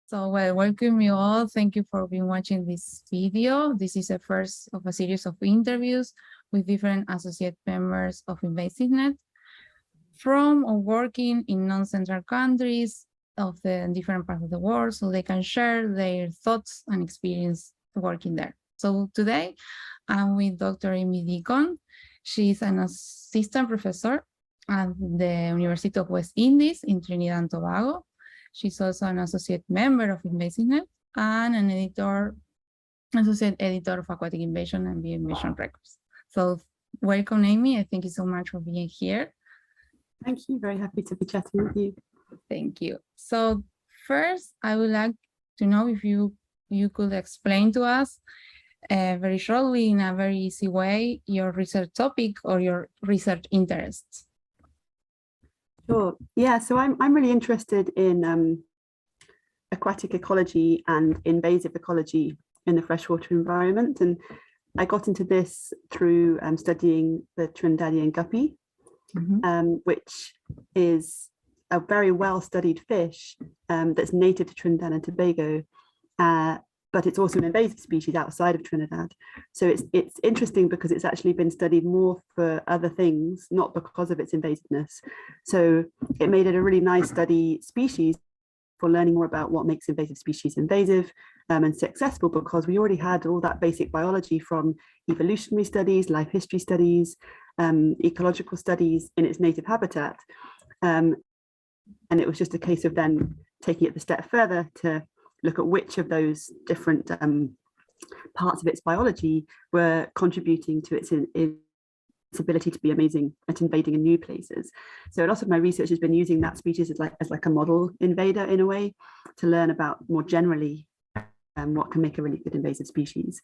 So, well, welcome you all. Thank you for being watching this video. This is the first of a series of interviews with different associate members of InvasiveNet from or working in non-central countries of the different parts of the world, so they can share their thoughts and experience working there. So today, I'm with Dr. Amy Deacon. She's an assistant professor at the University of West Indies in Trinidad and Tobago. She's also an associate member of InvasiveNet and an associate editor of Aquatic Invasion and Bioinvasion Records. So welcome, Amy. I thank you so much for being here. Thank you. Very happy to be chatting with you. Thank you. So first, I would like to know if you could explain to us very shortly, in a very easy way, your research topic or your research interests. Sure. Yeah, so I'm really interested in aquatic ecology and invasive ecology in the freshwater environment. And I got into this through studying the Trinidadian guppy, which is a very well-studied fish that's native to Trinidad and Tobago, but it's also an invasive species outside of Trinidad. So it's interesting because it's actually been studied more for other things, not because of its invasiveness. So it made it a really nice study species for learning more about what makes invasive species invasive and successful, because we already had all that basic biology from evolutionary studies, life history studies, ecological studies in its native habitat. And it was just a case of then taking it the step further to look at which of those different parts of its biology were contributing to its ability to be amazing at invading in new places. So a lot of my research has been using that species as like a model invader in a way to learn about more generally what can make a really good invasive species.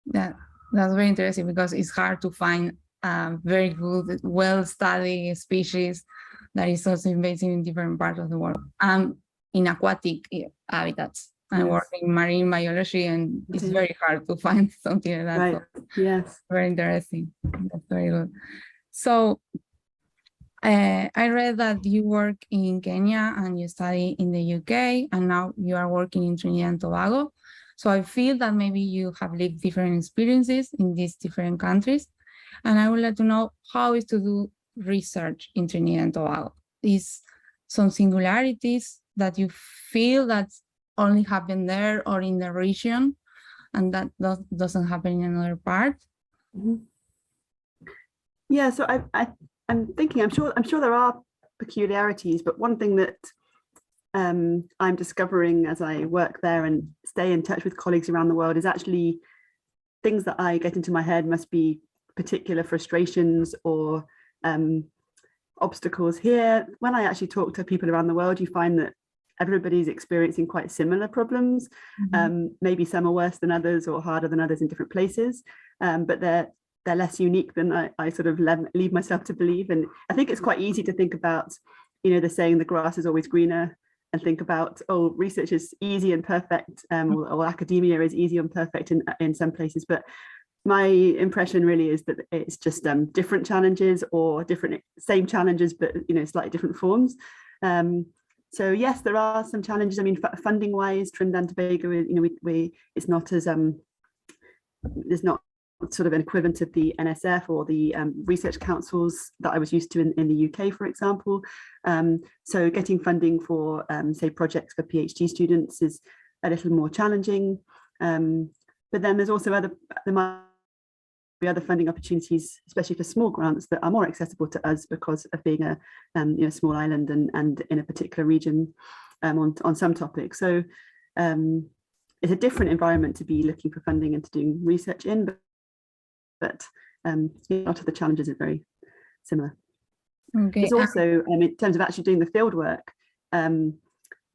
That's very interesting because it's hard to find very good, well-studied species that is also invasive in different parts of the world. In aquatic habitats. I work in marine biology, and it's very hard to find something like that. Right. So yes. very interesting. That's very good. So I read that you work in Kenya and you study in the UK, and now you are working in Trinidad and Tobago. So I feel that maybe you have lived different experiences in these different countries. And I would like to know how is to do research in Trinidad and Tobago. Is some singularities that you feel that only happen there or in the region, and that doesn't happen in another part? Yeah, so I'm thinking, I'm sure there are peculiarities, but one thing that I'm discovering as I work there and stay in touch with colleagues around the world is actually things that I get into my head must be particular frustrations or obstacles here. When I actually talk to people around the world, you find that everybody's experiencing quite similar problems. Maybe some are worse than others or harder than others in different places, but they're less unique than I sort of leave myself to believe. And I think it's quite easy to think about, the saying the grass is always greener, and think about, oh, research is easy and perfect, or academia is easy and perfect in some places. But my impression really is that it's just different challenges or same challenges, but slightly different forms. So yes, there are some challenges. I mean, funding wise, Trinidad and Tobago, it's not as there's not sort of an equivalent of the NSF or the research councils that I was used to in the UK, for example. So getting funding for say projects for PhD students is a little more challenging. But then there's also other funding opportunities, especially for small grants, that are more accessible to us because of being a small island and in a particular region on some topics. So it's a different environment to be looking for funding and to doing research in, but a lot of the challenges are very similar. Okay. It's also in terms of actually doing the field work.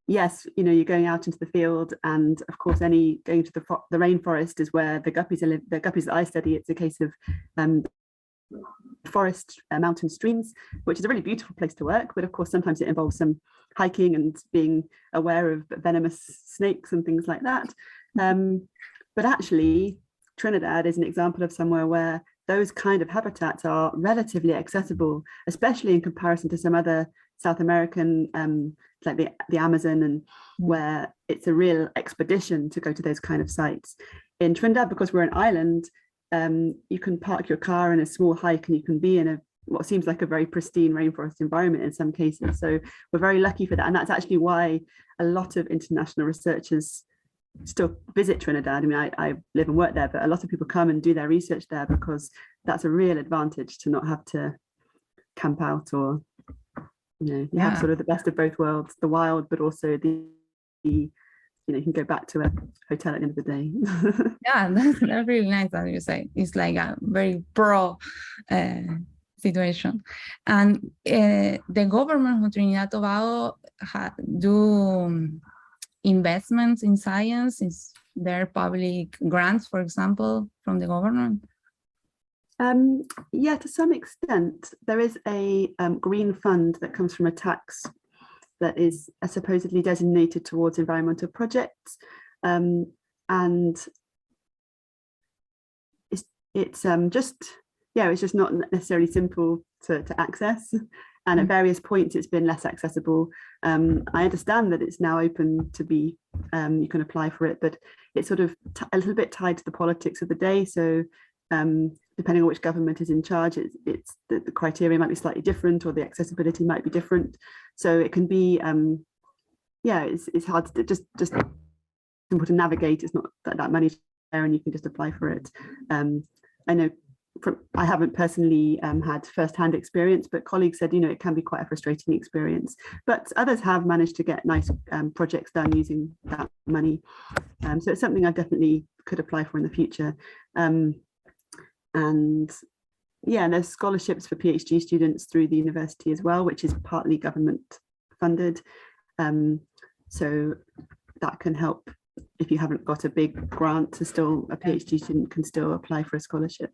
Yes, you're going out into the field, and of course, going to the rainforest is where the guppies live. The guppies that I study, it's a case of forest, mountain streams, which is a really beautiful place to work. But of course, sometimes it involves some hiking and being aware of venomous snakes and things like that. But actually, Trinidad is an example of somewhere where those kind of habitats are relatively accessible, especially in comparison to some other South American, like the Amazon, and where it's a real expedition to go to those kind of sites. In Trinidad, because we're an island, you can park your car in a small hike and you can be in a what seems like a very pristine rainforest environment in some cases. So we're very lucky for that. And that's actually why a lot of international researchers still visit Trinidad. I mean, I live and work there, but a lot of people come and do their research there because that's a real advantage to not have to camp out, or you have sort of the best of both worlds, the wild, but also the you can go back to a hotel at the end of the day. Yeah, that's really nice that you say. It's like a very pro situation. And the government of Trinidad and Tobago do investments in science. Is there public grants, for example, from the government? Yeah, to some extent. There is a green fund that comes from a tax that is supposedly designated towards environmental projects, and it's just not necessarily simple to access, and at various points it's been less accessible. I understand that it's now open to be you can apply for it, but it's sort of a little bit tied to the politics of the day. So depending on which government is in charge, it's the criteria might be slightly different, or the accessibility might be different. So it can be it's hard to just simple to navigate. It's not that money's there and you can just apply for it. I know I haven't personally had first-hand experience, but colleagues said, it can be quite a frustrating experience. But others have managed to get nice projects done using that money. So it's something I definitely could apply for in the future. And there's scholarships for PhD students through the university as well, which is partly government funded. So that can help if you haven't got a big grant. A PhD student can still apply for a scholarship.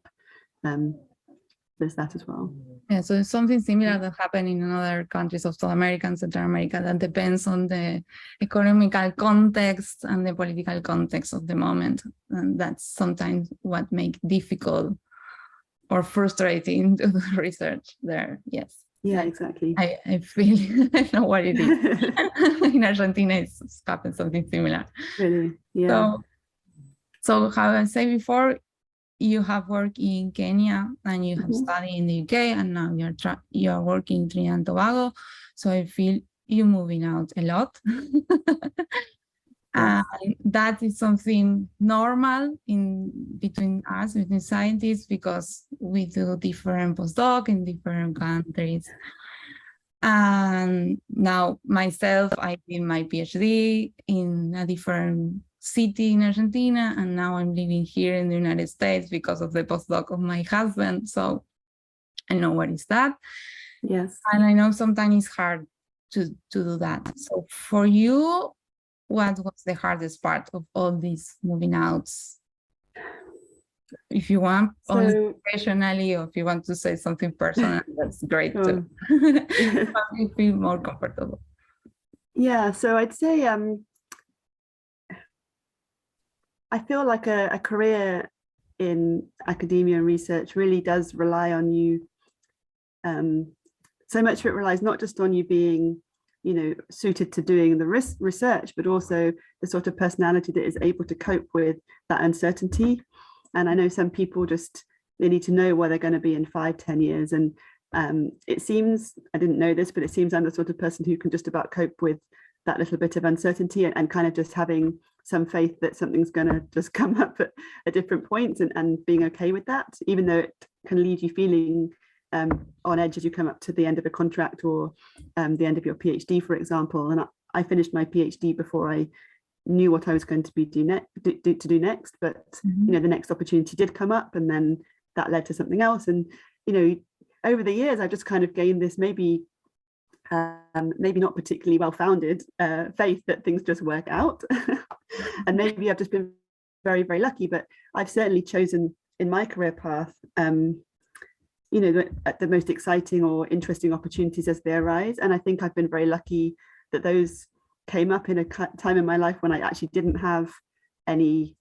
There's that as well. Yeah, so it's something similar that happened in other countries of South America and Central America that depends on the economical context and the political context of the moment. And that's sometimes what makes difficult or frustrating to do research there. Yes. Yeah, exactly. I feel I know what it is. In Argentina, it's happened something similar. Really? Yeah. So how I said before, you have worked in Kenya and you have studied in the UK, and now you are working in Trinidad and Tobago. So I feel you're moving out a lot. And that is something normal between scientists, because we do different postdoc in different countries. And now myself, I did my PhD in a different city in Argentina, and now I'm living here in the United States because of the postdoc of my husband. So I know what is that. Yes. And I know sometimes it's hard to do that. So for you, what was the hardest part of all these moving outs? If you want, professionally, or if you want to say something personal, that's great too. You feel more comfortable. Yeah, so I'd say I feel like a career in academia and research really does rely on you. So much of it relies not just on you being suited to doing the research, but also the sort of personality that is able to cope with that uncertainty. And I know some people they need to know where they're going to be in 5-10 years. And it seems, I didn't know this, but it seems I'm the sort of person who can just about cope with that little bit of uncertainty and kind of just having some faith that something's going to just come up at different points, and being okay with that, even though it can leave you feeling on edge as you come up to the end of a contract or the end of your PhD, for example. And I finished my PhD before I knew what I was going to be do next, but the next opportunity did come up, and then that led to something else. And over the years I've just kind of gained this maybe not particularly well-founded faith that things just work out. And maybe I've just been very, very lucky, but I've certainly chosen in my career path the most exciting or interesting opportunities as they arise. And I think I've been very lucky that those came up in a time in my life when I actually didn't have any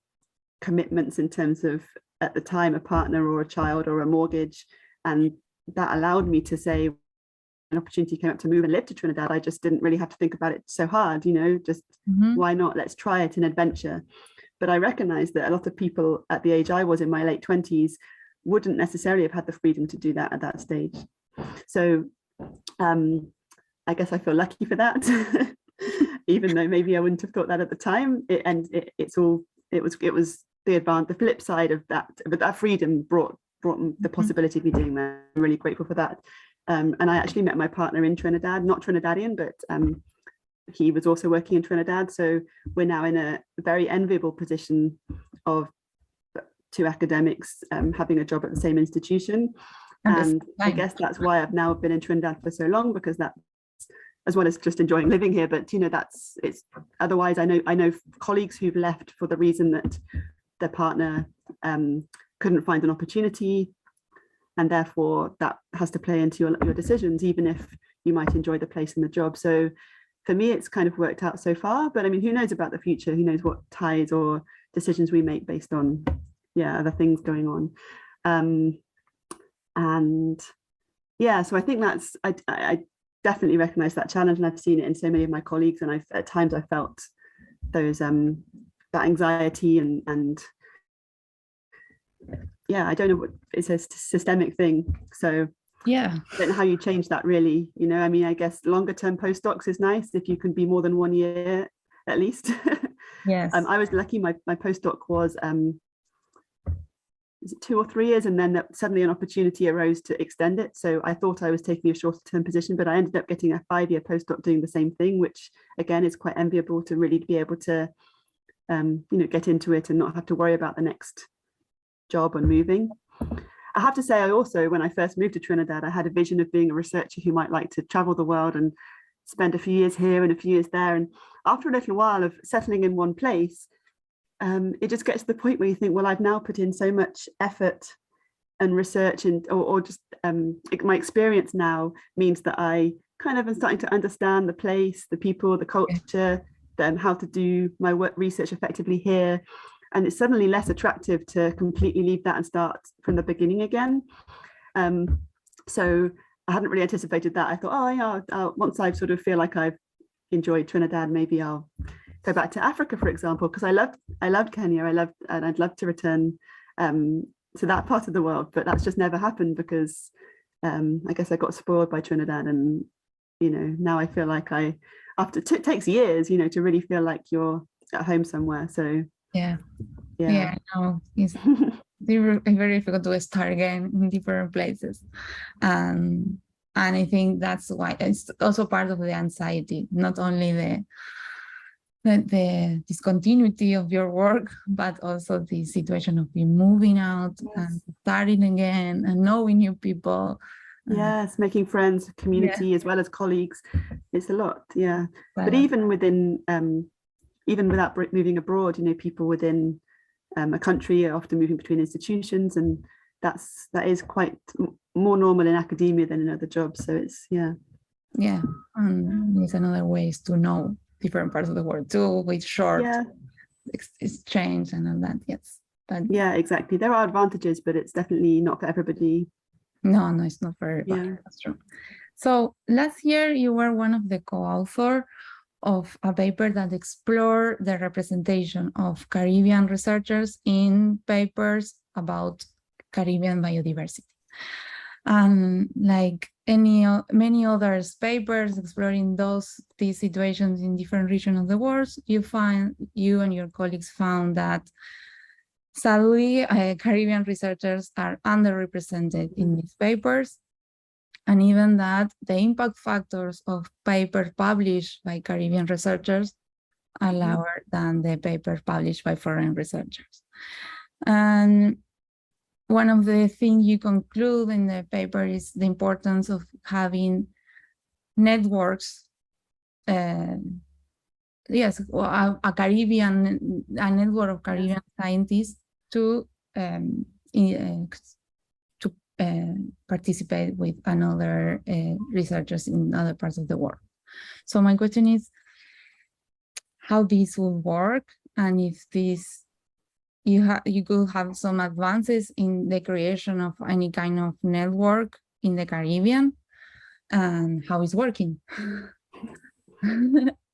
commitments in terms of, at the time, a partner or a child or a mortgage. And that allowed me to say, an opportunity came up to move and live to Trinidad, I just didn't really have to think about it so hard, just why not? Let's try it, an adventure. But I recognized that a lot of people at the age I was in my late 20s wouldn't necessarily have had the freedom to do that at that stage. So I guess I feel lucky for that, even though maybe I wouldn't have thought that at the time. It was the flip side of that, but that freedom brought the possibility of me doing that. I'm really grateful for that. And I actually met my partner in Trinidad, not Trinidadian, but he was also working in Trinidad. So we're now in a very enviable position of two academics having a job at the same institution. And I guess that's why I've now been in Trinidad for so long, because that's, as well as just enjoying living here, but it's otherwise I know colleagues who've left for the reason that their partner couldn't find an opportunity, and therefore that has to play into your decisions, even if you might enjoy the place and the job. So for me, it's kind of worked out so far, but I mean, who knows about the future? Who knows what ties or decisions we make based on other things going on. And yeah, so I think that's, I definitely recognize that challenge, and I've seen it in so many of my colleagues, and at times I felt those that anxiety and I don't know what, it's a systemic thing. So I don't know how you change that really. I mean, I guess longer term postdocs is nice if you can be more than 1 year at least. Yes. I was lucky, my postdoc was 2 or 3 years, and then suddenly an opportunity arose to extend it. So I thought I was taking a shorter term position, but I ended up getting a 5-year postdoc doing the same thing, which again is quite enviable, to really be able to get into it and not have to worry about the next job and moving. I have to say, I also, when I first moved to Trinidad, I had a vision of being a researcher who might like to travel the world and spend a few years here and a few years there. And after a little while of settling in one place, it just gets to the point where you think, well, I've now put in so much effort and research, and or just my experience now means that I kind of am starting to understand the place, the people, the culture, how to do my work research effectively here. And it's suddenly less attractive to completely leave that and start from the beginning again. So I hadn't really anticipated that. I thought, once I sort of feel like I've enjoyed Trinidad, maybe I'll go back to Africa, for example, because I loved Kenya. And I'd love to return to that part of the world, but that's just never happened because I guess I got spoiled by Trinidad, and now I feel like it takes years, to really feel like you're at home somewhere. So no, it's very difficult to start again in different places, and I think that's why it's also part of the anxiety, not only the discontinuity of your work, but also the situation of being moving out and starting again and knowing new people. Yes, making friends, community, as well as colleagues. It's a lot, but even within even without moving abroad, people within a country are often moving between institutions, and that is quite more normal in academia than in other jobs. So it's and there's another ways to know different parts of the world too, with short exchange and all that. Yes, but exactly, there are advantages, but it's definitely not for everybody. No, it's not for everybody. That's true. So last year you were one of the co-authors of a paper that explored the representation of Caribbean researchers in papers about Caribbean biodiversity. And like many other papers exploring these situations in different regions of the world, you and your colleagues found that sadly, Caribbean researchers are underrepresented in these papers, and even that the impact factors of papers published by Caribbean researchers are lower than the papers published by foreign researchers. And one of the things you conclude in the paper is the importance of having networks, a network of Caribbean scientists to participate with another researchers in other parts of the world. So my question is how this will work, and if you could have some advances in the creation of any kind of network in the Caribbean, and how it's working.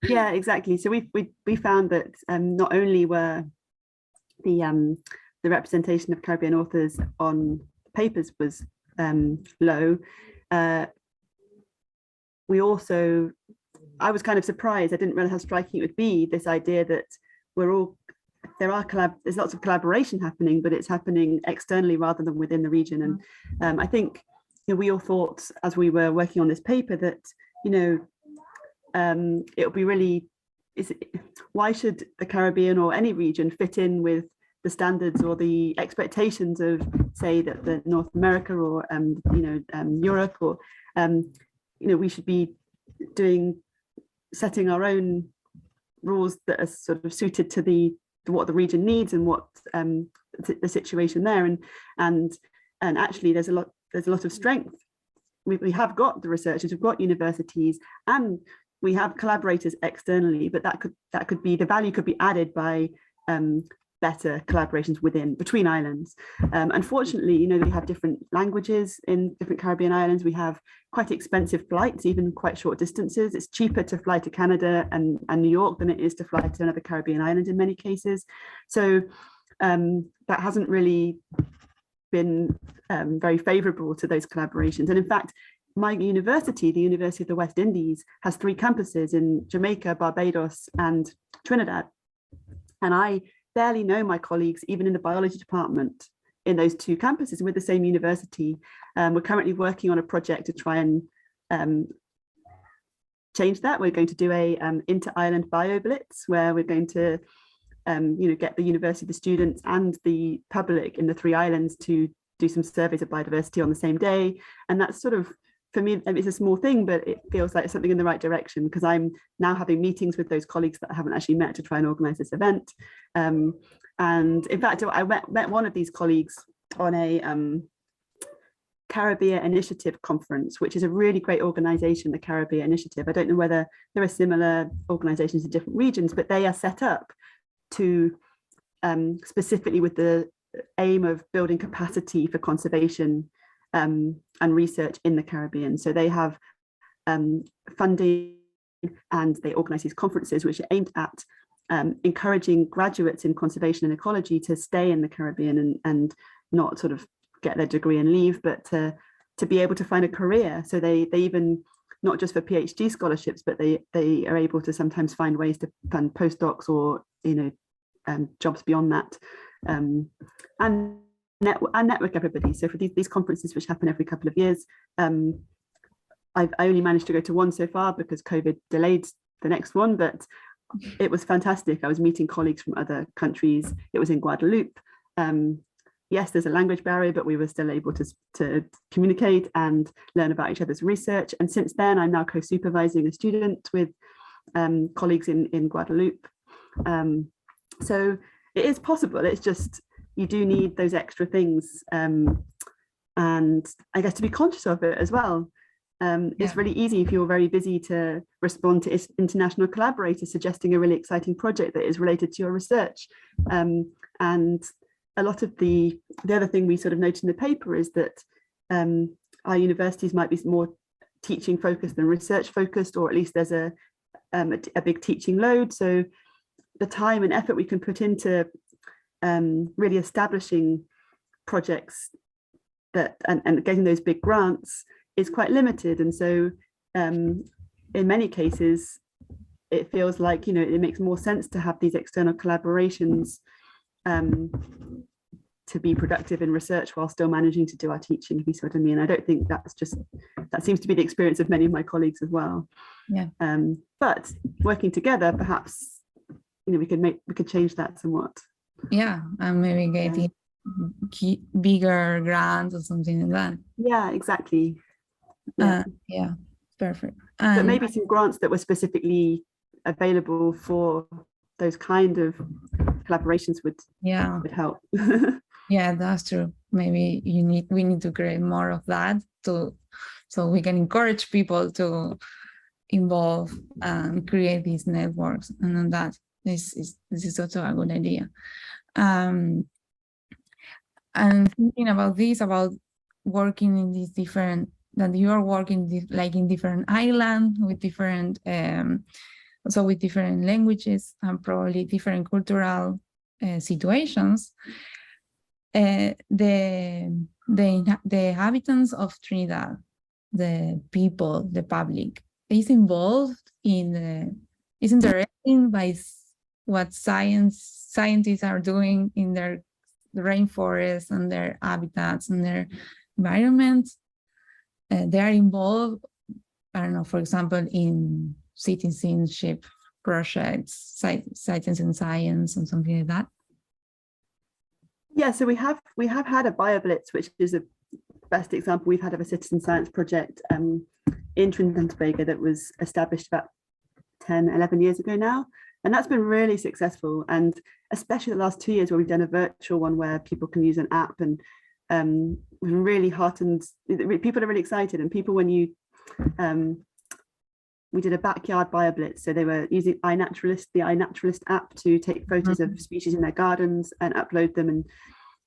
Yeah, exactly. So we found that not only were the representation of Caribbean authors on papers was low, we also, I was kind of surprised. I didn't realize how striking it would be, this idea that there's lots of collaboration happening, but it's happening externally rather than within the region. And I think we all thought as we were working on this paper that it would be really, why should the Caribbean or any region fit in with the standards or the expectations of, say, the North America or Europe, or we should be setting our own rules that are sort of suited to what the region needs and what the situation there. And actually there's a lot of strength. We have got the researchers, we've got universities, and we have collaborators externally, but that could be, the value could be added by better collaborations between islands. Unfortunately, we have different languages in different Caribbean islands. We have quite expensive flights, even quite short distances. It's cheaper to fly to Canada and New York than it is to fly to another Caribbean island in many cases. So that hasn't really been very favorable to those collaborations. And in fact, my university, the University of the West Indies, has 3 campuses in Jamaica, Barbados, and Trinidad. And I barely know my colleagues, even in the biology department, in those 2 campuses with the same university. We're currently working on a project to try and change that. We're going to do a inter-island BioBlitz, where we're going to get the university, the students, and the public in the 3 islands to do some surveys of biodiversity on the same day. And that's sort of, for me, it's a small thing, but it feels like something in the right direction, because I'm now having meetings with those colleagues that I haven't actually met to try and organize this event. And in fact, I met one of these colleagues on a Caribbean Initiative conference, which is a really great organization, the Caribbean Initiative. I don't know whether there are similar organizations in different regions, but they are set up to specifically with the aim of building capacity for conservation and research in the Caribbean. So they have funding, and they organize these conferences which are aimed at encouraging graduates in conservation and ecology to stay in the Caribbean and not sort of get their degree and leave, but to be able to find a career. So they even, not just for PhD scholarships, but they are able to sometimes find ways to fund postdocs or jobs beyond that, and network everybody. So for these conferences, which happen every couple of years, I only managed to go to one so far because COVID delayed the next one, but it was fantastic. I was meeting colleagues from other countries. It was in Guadeloupe. Yes, there's a language barrier, but we were still able to communicate and learn about each other's research. And since then, I'm now co-supervising a student with colleagues in Guadeloupe. So it is possible. It's just, you do need those extra things. And I guess to be conscious of it as well. It's really easy if you're very busy to respond to international collaborators suggesting a really exciting project that is related to your research. And a lot of the other thing we sort of note in the paper is that our universities might be more teaching focused than research focused, or at least there's a big teaching load. So the time and effort we can put into really establishing projects that and getting those big grants is quite limited. And so in many cases, it feels like, it makes more sense to have these external collaborations to be productive in research while still managing to do our teaching, if you see what I mean. I don't think that seems to be the experience of many of my colleagues as well. Yeah. But working together, perhaps, we could change that somewhat. Yeah, and maybe getting bigger grants or something like that. Yeah, exactly. Yeah, perfect. But maybe some grants that were specifically available for those kind of collaborations would help. Yeah, that's true. Maybe we need to create more of that so we can encourage people to involve and create these networks, and that this is also a good idea. And thinking about this, about working in these different that you are working like in different islands with different also with different languages and probably different cultural situations. The inhabitants of Trinidad, the people, the public, is involved in is interested by what scientists are doing in their rainforests and their habitats and their environments. They are involved, I don't know, for example, in citizenship projects, citizen science and something like that. Yeah, so we have had a BioBlitz, which is the best example we've had of a citizen science project in Trinidad and Tobago that was established about 10, 11 years ago now. And that's been really successful. And especially the last 2 years where we've done a virtual one where people can use an app, and really heartened, people are really excited. And people, when you, we did a backyard BioBlitz. So they were using iNaturalist, the iNaturalist app, to take photos of species in their gardens and upload them.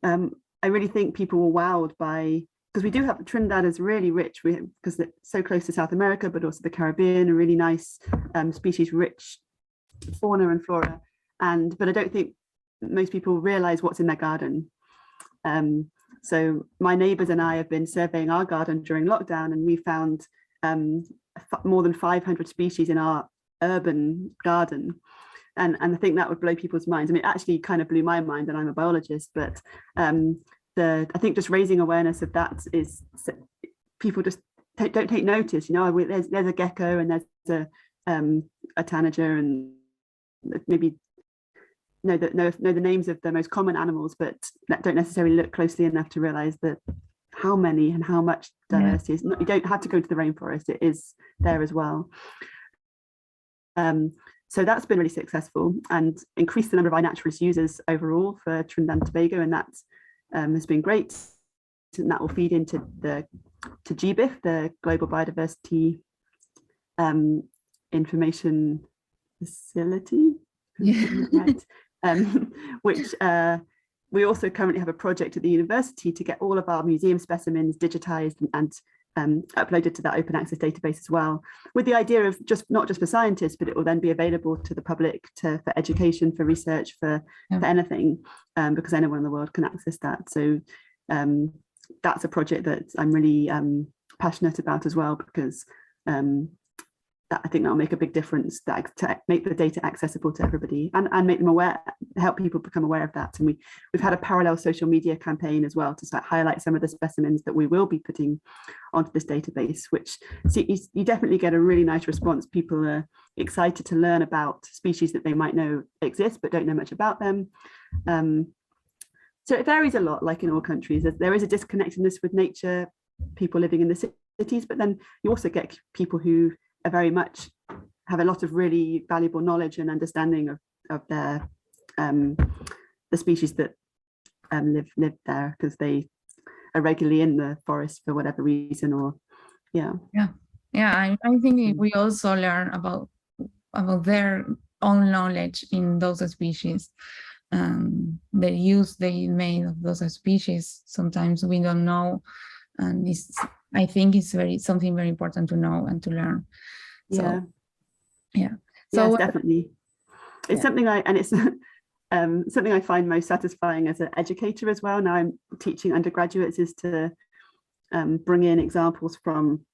And I really think people were wowed by, because we do have, Trinidad is really rich, because it's so close to South America, but also the Caribbean, a really nice species rich fauna and flora. But I don't think most people realize what's in their garden. So my neighbors and I have been surveying our garden during lockdown, and we found more than 500 species in our urban garden. And I think that would blow people's minds. I mean, it actually kind of blew my mind, and I'm a biologist, but I think just raising awareness of that is, people just don't take notice. You know, there's a gecko and there's a tanager, and maybe know the names of the most common animals, but don't necessarily look closely enough to realize that how many and how much diversity is. You don't have to go to the rainforest, it is there as well. So that's been really successful and increased the number of iNaturalist users overall for Trinidad and Tobago, and that has been great. And that will feed into to GBIF, the Global Biodiversity Information Facility, right? Which we also currently have a project at the university to get all of our museum specimens digitized and uploaded to that open access database as well, with the idea of not just for scientists, but it will then be available to the public for education, for research, for anything, because anyone in the world can access that. So that's a project that I'm really passionate about as well, because I think that'll make a big difference, to make the data accessible to everybody and make them aware, help people become aware of that. And we've had a parallel social media campaign as well to start highlight some of the specimens that we will be putting onto this database, which you definitely get a really nice response. People are excited to learn about species that they might know exist but don't know much about them. So it varies a lot, like in all countries. There is a disconnectedness with nature, people living in the cities, but then you also get people who are very much have a lot of really valuable knowledge and understanding of their the species that live there, because they are regularly in the forest for whatever reason, or I think we also learn about their own knowledge in those species, the use they made of those species. Sometimes we don't know, and I think it's something very important to know and to learn. So, so yes, definitely. It's something it's something I find most satisfying as an educator as well. Now I'm teaching undergraduates, is to bring in examples from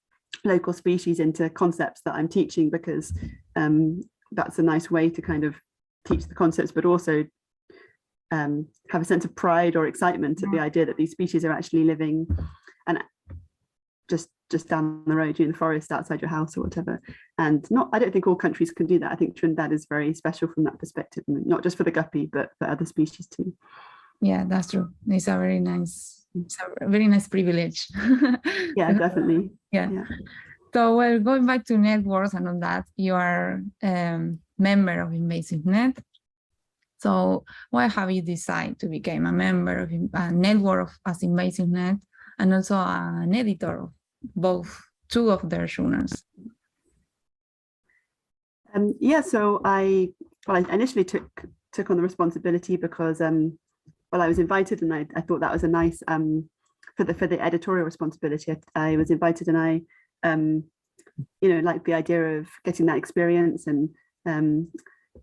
local species into concepts that I'm teaching, because that's a nice way to kind of teach the concepts, but also have a sense of pride or excitement at the idea that these species are actually living and just down the road in the forest outside your house or whatever. And I don't think all countries can do that. I think Trinidad is very special from that perspective, not just for the guppy, but for other species too. Yeah, that's true. It's a very nice privilege. Yeah, definitely. Yeah. So, well, going back to networks and all that, you are member of InvasiveNet. So why have you decided to become a member of a network as InvasiveNet, and also an editor of two of their journals? So I initially took on the responsibility because I was invited, and I thought that was a nice for the editorial responsibility. I was invited, and I like the idea of getting that experience, and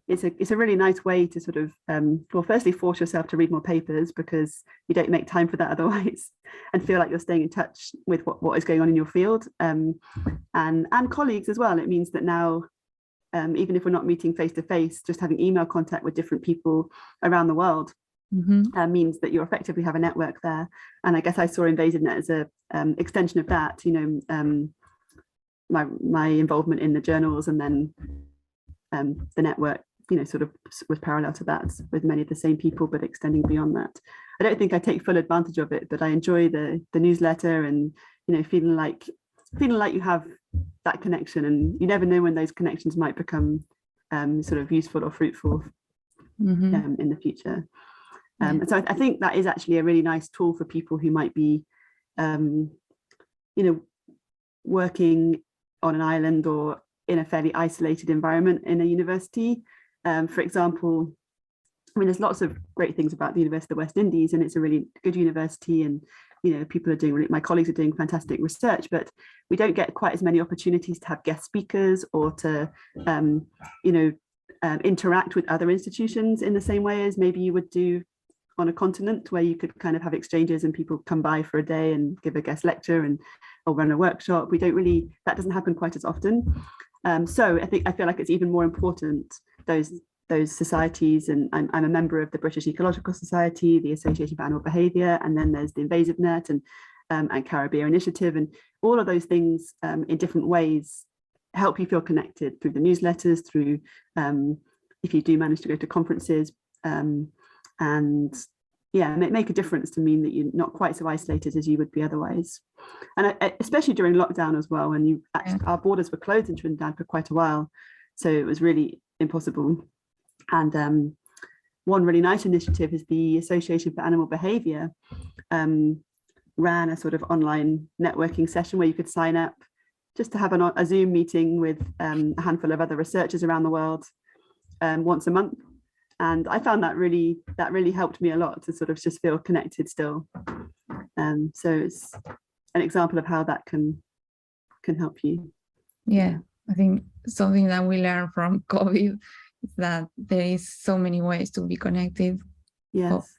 it's a really nice way to sort of well, firstly force yourself to read more papers, because you don't make time for that otherwise, and feel like you're staying in touch with what is going on in your field, and colleagues as well. It means that now, even if we're not meeting face to face, just having email contact with different people around the world means that you effectively have a network there. And I guess I saw InvasiveNet as a extension of that. My involvement in the journals, and then the network, sort of was parallel to that, with many of the same people, but extending beyond that. I don't think I take full advantage of it, but I enjoy the newsletter, and feeling like you have that connection, and you never know when those connections might become sort of useful or fruitful in the future. And so I think that is actually a really nice tool for people who might be working on an island or in a fairly isolated environment in a university. For example, there's lots of great things about the University of the West Indies, and it's a really good university, and people are doing, my colleagues are doing fantastic research, but we don't get quite as many opportunities to have guest speakers, or to interact with other institutions in the same way as maybe you would do on a continent, where you could kind of have exchanges and people come by for a day and give a guest lecture or run a workshop. That doesn't happen quite as often. So I feel like it's even more important, those societies, and I'm a member of the British Ecological Society, the Association for Animal Behaviour, and then there's the InvasiveNet and Caribbean Initiative, and all of those things in different ways help you feel connected through the newsletters, through if you do manage to go to conferences, and make a difference, to mean that you're not quite so isolated as you would be otherwise. And especially during lockdown as well, when our borders were closed in Trinidad for quite a while, so it was really impossible. And one really nice initiative is the Association for Animal Behaviour ran a sort of online networking session where you could sign up just to have a Zoom meeting with a handful of other researchers around the world once a month. And I found that really helped me a lot to sort of just feel connected still. So it's an example of how that can help you. Yeah, I think something that we learned from COVID is that there is so many ways to be connected. Yes.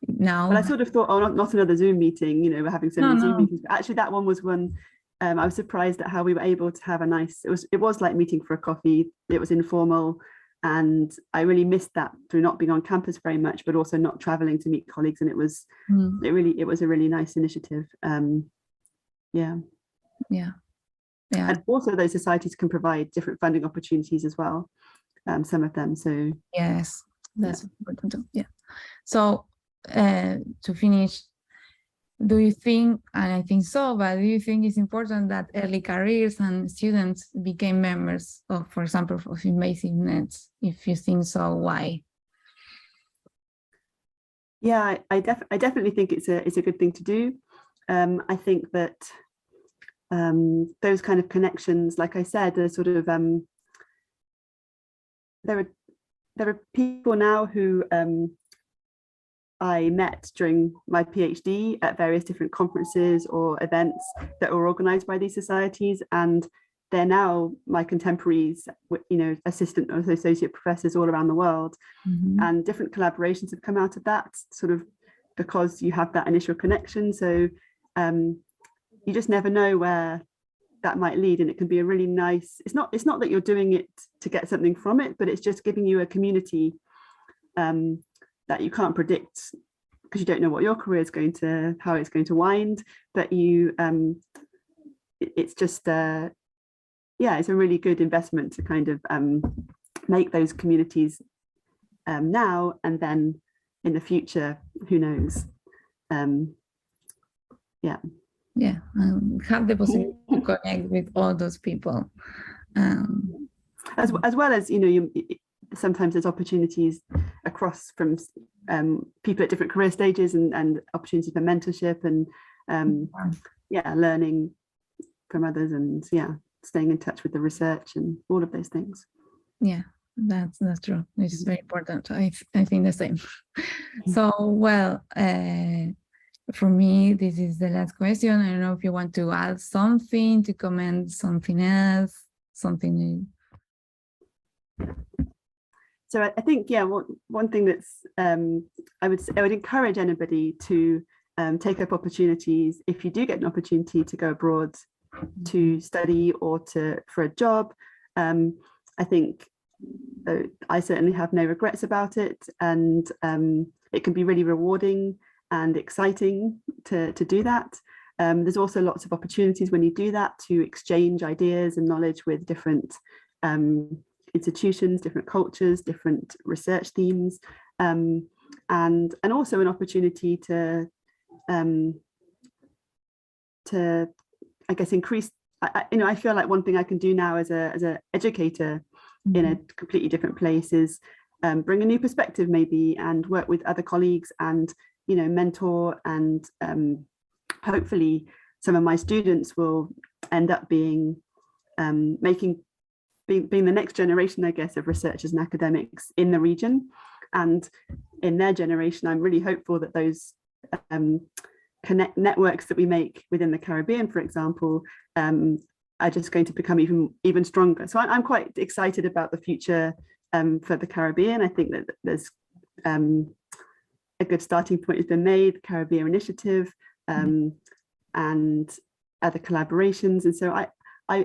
Now, but I sort of thought, not another Zoom meeting. We're having so many Zoom meetings. But actually, that one was one. I was surprised at how we were able to have a nice. It was like meeting for a coffee. It was informal. And I really missed that through not being on campus very much, but also not traveling to meet colleagues. And it was it was a really nice initiative. Yeah. And also those societies can provide different funding opportunities as well, some of them. So yes, that's important too. Yeah. So to finish, do you think, and I think so, but do you think it's important that early careers and students became members of, for example, of InvasiveNet? If you think so, why? Yeah, I definitely think it's a good thing to do. I think that those kind of connections, like I said, are sort of there are people now who I met during my PhD at various different conferences or events that were organized by these societies, and they're now my contemporaries, assistant or associate professors all around the world. And different collaborations have come out of that, sort of because you have that initial connection. So you just never know where that might lead, and it can be a really nice, it's not that you're doing it to get something from it, but it's just giving you a community that you can't predict, because you don't know what your career is how it's going to wind, but it's just it's a really good investment to kind of make those communities now, and then in the future, who knows. Have the possibility to connect with all those people, as well as sometimes there's opportunities across from people at different career stages, and opportunity for mentorship and learning from others, and staying in touch with the research and all of those things. Yeah, that's true. It's very important. I think the same. So, well, for me, this is the last question. I don't know if you want to add something, to comment something else, something new. So I think, yeah, one thing that's I would encourage anybody to take up opportunities if you do get an opportunity to go abroad to study or for a job. I think I certainly have no regrets about it, and it can be really rewarding and exciting to do that. There's also lots of opportunities when you do that to exchange ideas and knowledge with different institutions, different cultures, different research themes, and also an opportunity to I guess increase. I feel like one thing I can do now as a educator in a completely different place is bring a new perspective maybe, and work with other colleagues, and mentor, and hopefully some of my students will end up being being the next generation, I guess, of researchers and academics in the region. And in their generation, I'm really hopeful that those networks that we make within the Caribbean, for example, are just going to become even stronger. So I'm quite excited about the future for the Caribbean. I think that there's a good starting point has been made, the Caribbean Initiative, and other collaborations. And so I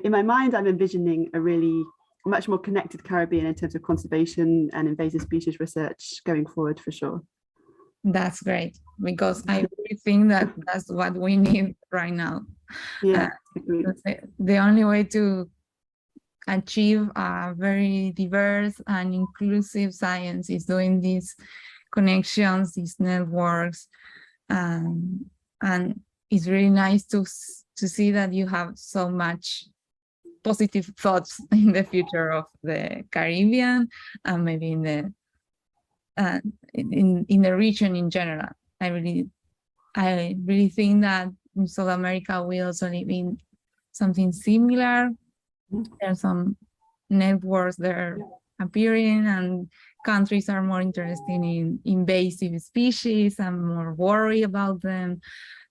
in my mind, I'm envisioning a really much more connected Caribbean in terms of conservation and invasive species research going forward, for sure. That's great, because I really think that that's what we need right now. Yeah, the only way to achieve a very diverse and inclusive science is doing these connections, these networks, and it's really nice to see that you have so much positive thoughts in the future of the Caribbean, and maybe in the region in general. I really think that in South America we also live in something similar. There's some networks that are appearing, and countries are more interested in invasive species and more worried about them.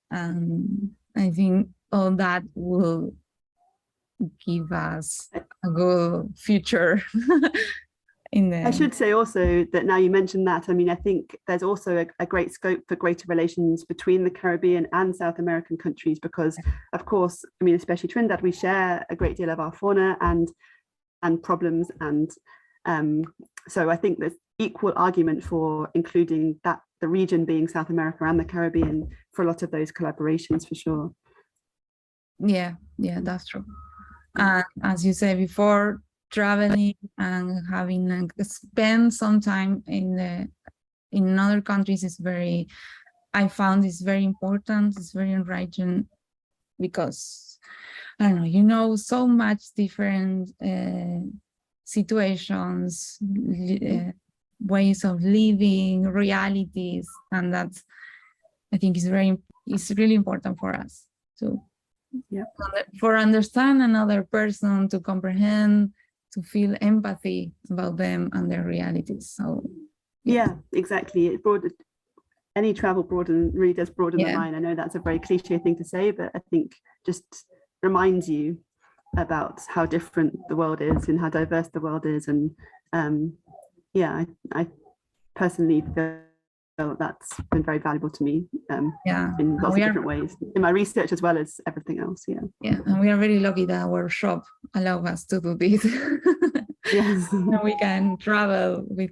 And I think all that will give us a good future. I should say also that now you mentioned that, I mean, I think there's also a great scope for greater relations between the Caribbean and South American countries, because of course, I mean, especially Trinidad, we share a great deal of our fauna and problems. And so I think there's equal argument for including that, the region being South America and the Caribbean, for a lot of those collaborations, for sure. Yeah, that's true. And as you said before, traveling and having spend some time in other countries is I found it's very important. It's very enriching, because I don't know, so much different situations, ways of living, realities, and that's, I think, it's really important for us to for understand another person, to comprehend, to feel empathy about them and their realities. So yeah, exactly. Any travel really does broaden the mind. I know that's a very cliche thing to say, but I think just reminds you about how different the world is and how diverse the world is. And I personally feel that's been very valuable to me in lots of different ways, in my research as well as everything else. And we are very lucky that our shop allows us to do this. Yes. And we can travel with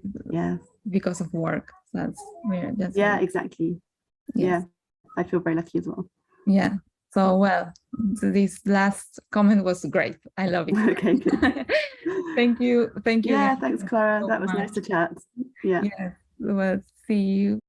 because of work. That's exactly. Yes. I feel very lucky as well. So well, this last comment was great. I love it. Okay, good. Thank you. Yeah, thanks, Clara. That was nice to chat. Yeah. Well, see you.